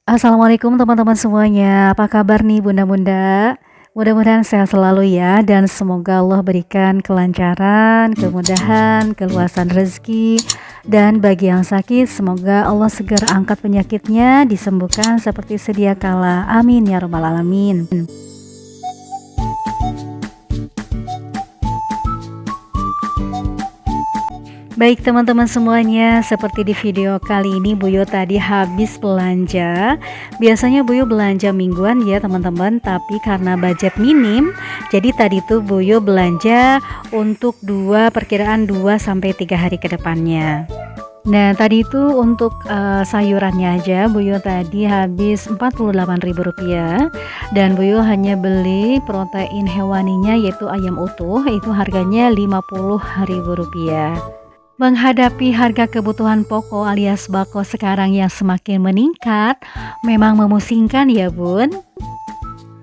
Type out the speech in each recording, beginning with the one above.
Assalamualaikum teman-teman semuanya, apa kabar nih bunda-bunda? Mudah-mudahan sehat selalu ya, dan semoga Allah berikan kelancaran, kemudahan, keluasan rezeki. Dan bagi yang sakit, semoga Allah segera angkat penyakitnya, disembuhkan seperti sedia kala. Amin ya rabbal alamin. Baik teman-teman semuanya, seperti di video kali ini Buyo tadi habis belanja. Biasanya Buyo belanja mingguan ya teman-teman, tapi karena budget minim, jadi tadi tuh Buyo belanja untuk perkiraan 2-3 hari ke depannya. Nah tadi itu untuk sayurannya aja Buyo tadi habis Rp48.000, dan Buyo hanya beli protein hewaninya yaitu ayam utuh, itu harganya Rp50.000. Menghadapi harga kebutuhan pokok alias bako sekarang yang semakin meningkat, memang memusingkan ya bun.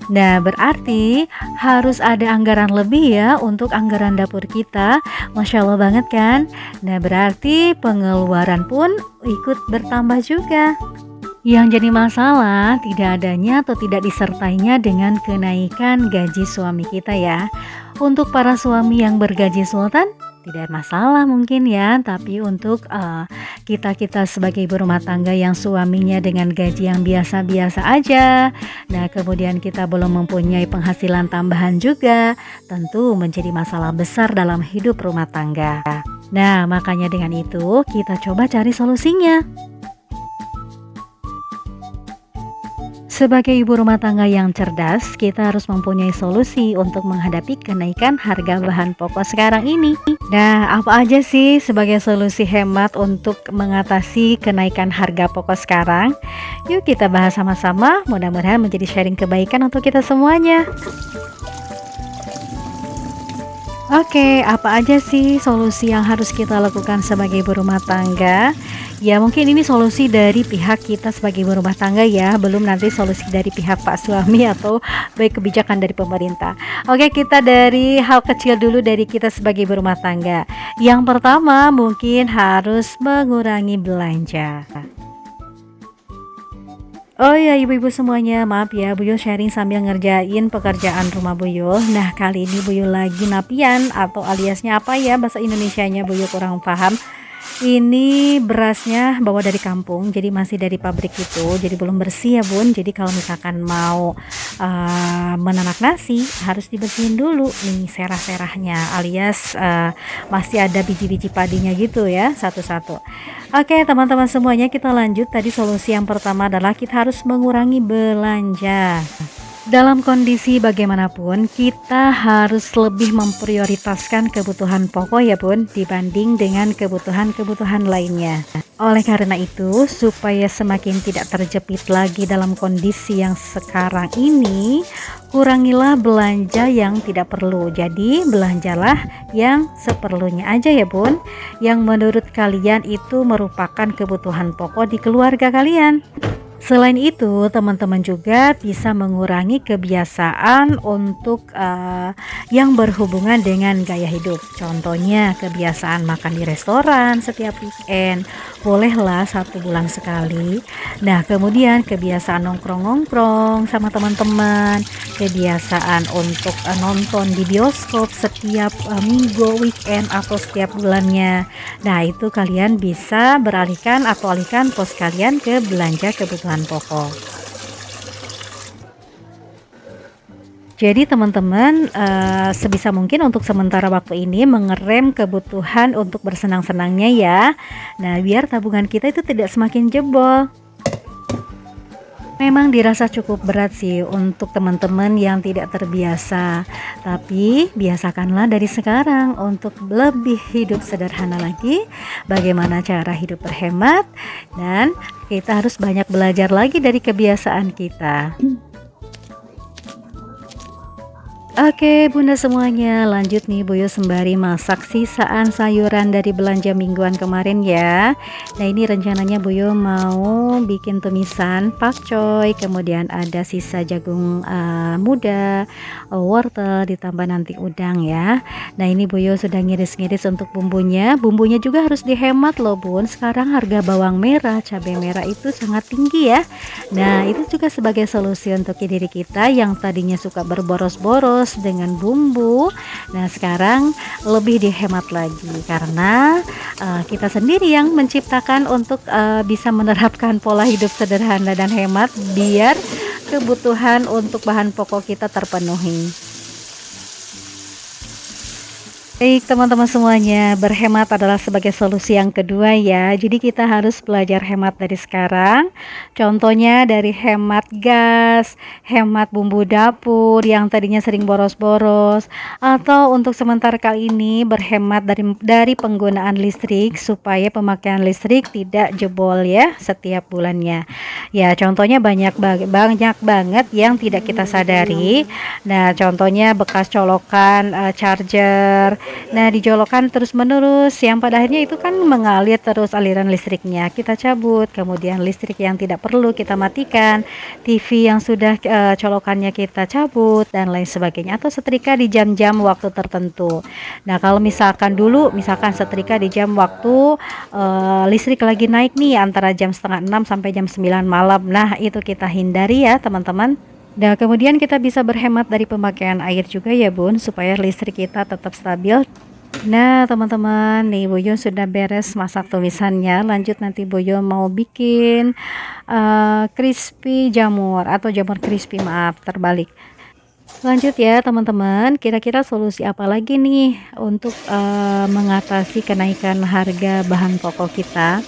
Nah berarti harus ada anggaran lebih ya untuk anggaran dapur kita. Masya Allah banget kan. Nah berarti pengeluaran pun ikut bertambah juga. Yang jadi masalah tidak adanya atau tidak disertainya dengan kenaikan gaji suami kita ya. Untuk para suami yang bergaji sultan tidak masalah mungkin ya, tapi untuk kita sebagai ibu rumah tangga yang suaminya dengan gaji yang biasa-biasa aja, nah kemudian kita belum mempunyai penghasilan tambahan juga, tentu menjadi masalah besar dalam hidup rumah tangga. Nah makanya dengan itu kita coba cari solusinya. Sebagai ibu rumah tangga yang cerdas, kita harus mempunyai solusi untuk menghadapi kenaikan harga bahan pokok sekarang ini. Nah, apa aja sih sebagai solusi hemat untuk mengatasi kenaikan harga pokok sekarang? Yuk kita bahas sama-sama, mudah-mudahan menjadi sharing kebaikan untuk kita semuanya. Oke, apa aja sih solusi yang harus kita lakukan sebagai ibu rumah tangga? Ya mungkin ini solusi dari pihak kita sebagai ibu rumah tangga ya, belum nanti solusi dari pihak pak suami atau baik kebijakan dari pemerintah. Oke, kita dari hal kecil dulu dari kita sebagai ibu rumah tangga. Yang pertama mungkin harus mengurangi belanja. Oh ya ibu-ibu semuanya, maaf ya Buyo sharing sambil ngerjain pekerjaan rumah Buyo. Nah kali ini Buyo lagi napian atau aliasnya apa ya bahasa Indonesianya, Buyo kurang paham. Ini berasnya bawa dari kampung, jadi masih dari pabrik itu, jadi belum bersih ya bun. Jadi kalau misalkan mau menanak nasi harus dibersihin dulu nih serah-serahnya, alias masih ada biji-biji padinya gitu ya satu-satu. Oke teman-teman semuanya, kita lanjut. Tadi solusi yang pertama adalah kita harus mengurangi belanja. Dalam kondisi bagaimanapun kita harus lebih memprioritaskan kebutuhan pokok ya bun dibanding dengan kebutuhan-kebutuhan lainnya. Oleh karena itu, supaya semakin tidak terjepit lagi dalam kondisi yang sekarang ini, kurangilah belanja yang tidak perlu. Jadi belanjalah yang seperlunya aja ya bun, yang menurut kalian itu merupakan kebutuhan pokok di keluarga kalian. Selain itu, teman-teman juga bisa mengurangi kebiasaan untuk yang berhubungan dengan gaya hidup. Contohnya, kebiasaan makan di restoran setiap weekend, bolehlah 1 bulan sekali. Nah, kemudian kebiasaan nongkrong-nongkrong sama teman-teman, kebiasaan untuk nonton di bioskop setiap minggu, weekend, atau setiap bulannya. Nah, itu kalian bisa beralihkan atau alihkan pos kalian ke belanja kebutuhan pokok. Jadi teman-teman sebisa mungkin untuk sementara waktu ini mengerem kebutuhan untuk bersenang-senangnya ya. Nah biar tabungan kita itu tidak semakin jebol. Memang dirasa cukup berat sih untuk teman-teman yang tidak terbiasa, tapi biasakanlah dari sekarang untuk lebih hidup sederhana lagi, bagaimana cara hidup berhemat, dan kita harus banyak belajar lagi dari kebiasaan kita. Oke bunda semuanya, lanjut nih Boyo sembari masak sisaan sayuran dari belanja mingguan kemarin ya. Nah ini rencananya Boyo mau bikin tumisan pakcoy, kemudian ada sisa jagung muda, wortel, ditambah nanti udang ya. Nah ini Boyo sudah ngiris-ngiris untuk bumbunya. Bumbunya juga harus dihemat loh bun, sekarang harga bawang merah, cabai merah itu sangat tinggi ya. Nah itu juga sebagai solusi untuk diri kita yang tadinya suka berboros-boros dengan bumbu. Nah sekarang lebih dihemat lagi karena kita sendiri yang menciptakan untuk bisa menerapkan pola hidup sederhana dan hemat biar kebutuhan untuk bahan pokok kita terpenuhi. Baik teman-teman semuanya, berhemat adalah sebagai solusi yang kedua ya. Jadi kita harus belajar hemat dari sekarang. Contohnya dari hemat gas, hemat bumbu dapur yang tadinya sering boros-boros, atau untuk sementara kali ini berhemat dari penggunaan listrik supaya pemakaian listrik tidak jebol ya setiap bulannya. Ya, contohnya banyak banget yang tidak kita sadari. Nah, contohnya bekas colokan charger. Nah dijolokan terus menerus yang pada akhirnya itu kan mengalir terus aliran listriknya, kita cabut. Kemudian listrik yang tidak perlu kita matikan, TV yang sudah colokannya kita cabut dan lain sebagainya, atau setrika di jam-jam waktu tertentu. Nah kalau misalkan dulu misalkan setrika di jam waktu listrik lagi naik nih antara jam setengah 6 sampai jam 9 malam, nah itu kita hindari ya teman-teman. Nah, kemudian kita bisa berhemat dari pemakaian air juga ya bun, supaya listrik kita tetap stabil. Nah, teman-teman, nih Boyo sudah beres masak tumisannya. Lanjut nanti Boyo mau bikin crispy jamur atau jamur crispy, maaf, terbalik. Lanjut ya teman-teman, kira-kira solusi apa lagi nih untuk mengatasi kenaikan harga bahan pokok kita?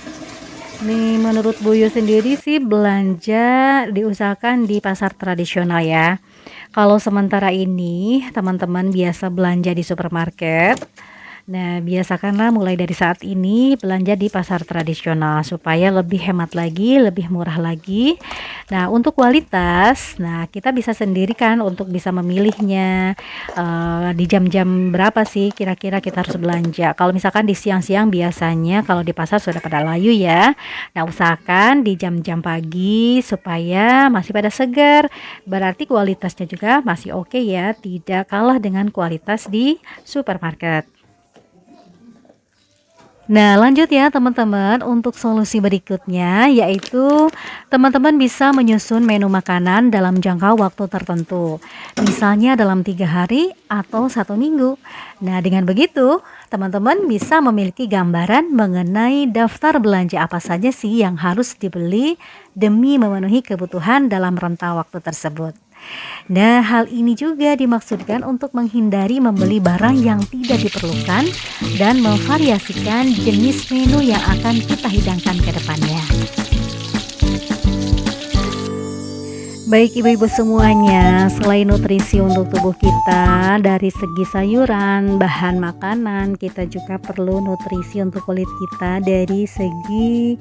Nih menurut Boyo sendiri sih belanja diusahakan di pasar tradisional ya. Kalau sementara ini teman-teman biasa belanja di supermarket, nah biasakanlah mulai dari saat ini belanja di pasar tradisional supaya lebih hemat lagi, lebih murah lagi. Nah untuk kualitas, nah kita bisa sendiri kan untuk bisa memilihnya di jam-jam berapa sih kira-kira kita harus belanja. Kalau misalkan di siang-siang biasanya kalau di pasar sudah pada layu ya. Nah usahakan di jam-jam pagi supaya masih pada segar, berarti kualitasnya juga masih oke ya, tidak kalah dengan kualitas di supermarket. Nah lanjut ya teman-teman, untuk solusi berikutnya yaitu teman-teman bisa menyusun menu makanan dalam jangka waktu tertentu, misalnya dalam 3 hari atau 1 minggu. Nah dengan begitu teman-teman bisa memiliki gambaran mengenai daftar belanja apa saja sih yang harus dibeli demi memenuhi kebutuhan dalam rentang waktu tersebut. Nah, hal ini juga dimaksudkan untuk menghindari membeli barang yang tidak diperlukan dan memvariasikan jenis menu yang akan kita hidangkan ke depannya. Baik ibu-ibu semuanya, selain nutrisi untuk tubuh kita dari segi sayuran, bahan makanan, kita juga perlu nutrisi untuk kulit kita dari segi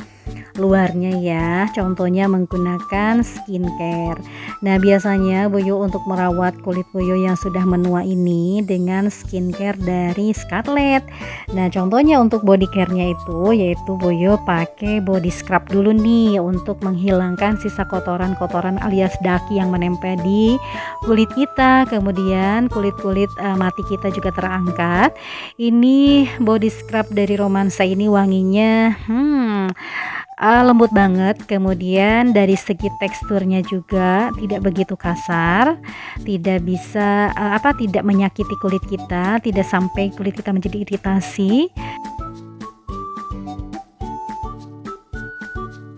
luarnya ya. Contohnya menggunakan skincare. Nah biasanya Boyo untuk merawat kulit Boyo yang sudah menua ini dengan skincare dari Scarlett. Nah contohnya untuk body care-nya itu yaitu Boyo pakai body scrub dulu nih untuk menghilangkan sisa kotoran-kotoran alias daki yang menempel di kulit kita. Kemudian kulit-kulit mati kita juga terangkat. Ini body scrub dari Romansa ini wanginya lembut banget. Kemudian dari segi teksturnya juga tidak begitu kasar, tidak bisa tidak menyakiti kulit kita, tidak sampai kulit kita menjadi iritasi.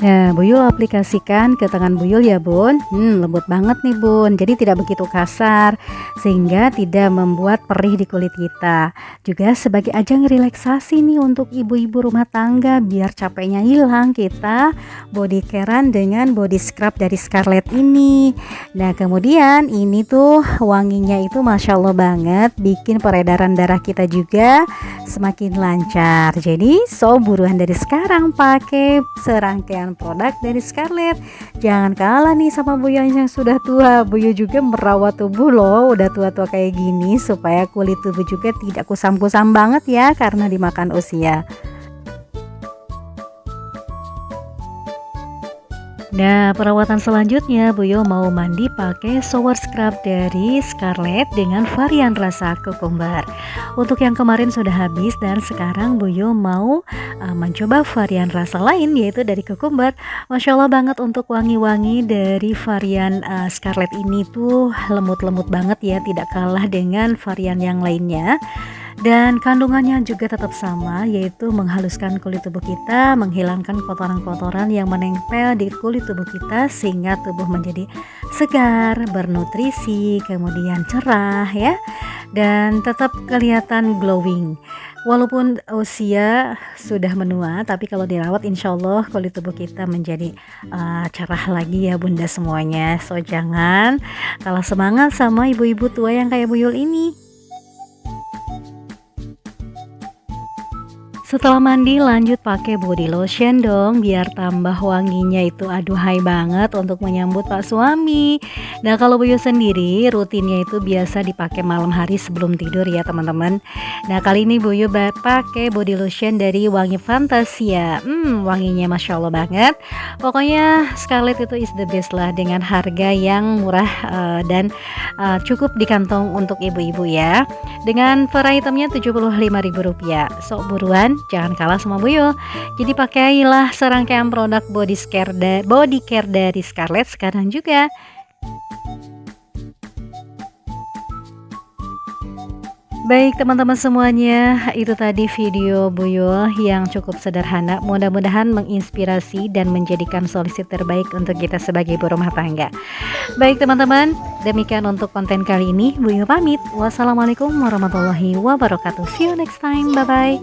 Nah, Buyul aplikasikan ke tangan Buyul ya bun. Lembut banget nih bun, jadi tidak begitu kasar sehingga tidak membuat perih di kulit kita. Juga sebagai ajang relaksasi nih untuk ibu-ibu rumah tangga biar capeknya hilang, kita body carean dengan body scrub dari Scarlett ini. Nah kemudian ini tuh wanginya itu Masya Allah banget, bikin peredaran darah kita juga semakin lancar. Jadi buruan dari sekarang pakai serangkaian menggunakan produk dari Scarlett. Jangan kalah nih sama Buyo yang sudah tua. Buyo juga merawat tubuh loh, udah tua-tua kayak gini, supaya kulit tubuh juga tidak kusam-kusam banget ya karena dimakan usia. Nah, perawatan selanjutnya Buyo mau mandi pakai shower scrub dari Scarlett dengan varian rasa cucumber. Untuk yang kemarin sudah habis dan sekarang Buyo mau mencoba varian rasa lain yaitu dari cucumber. Masya Allah banget untuk wangi-wangi dari varian Scarlett ini tuh lembut-lembut banget ya, tidak kalah dengan varian yang lainnya. Dan kandungannya juga tetap sama, yaitu menghaluskan kulit tubuh kita, menghilangkan kotoran-kotoran yang menempel di kulit tubuh kita sehingga tubuh menjadi segar, bernutrisi, kemudian cerah ya, dan tetap kelihatan glowing. Walaupun usia sudah menua, tapi kalau dirawat insya Allah kulit tubuh kita menjadi cerah lagi ya bunda semuanya. So jangan kalah semangat sama ibu-ibu tua yang kayak Buyul ini. Setelah mandi lanjut pakai body lotion dong biar tambah wanginya itu aduhai banget untuk menyambut Pak suami. Nah kalau Buyo sendiri rutinnya itu biasa dipakai malam hari sebelum tidur ya teman-teman. Nah kali ini Buyo pakai body lotion dari Wangi Fantasia. Wanginya Masya Allah banget. Pokoknya Scarlett itu is the best lah dengan harga yang murah dan cukup di kantong untuk ibu-ibu ya. Dengan per itemnya Rp75.000. Sok buruan, jangan kalah sama Buyo. Jadi pakailah serangkaian produk body care dari Scarlett sekarang juga. Baik teman-teman semuanya, itu tadi video Buyo yang cukup sederhana, mudah-mudahan menginspirasi dan menjadikan solusi terbaik untuk kita sebagai ibu rumah tangga. Baik teman-teman, demikian untuk konten kali ini. Buyo pamit. Wassalamualaikum warahmatullahi wabarakatuh. See you next time. Bye-bye.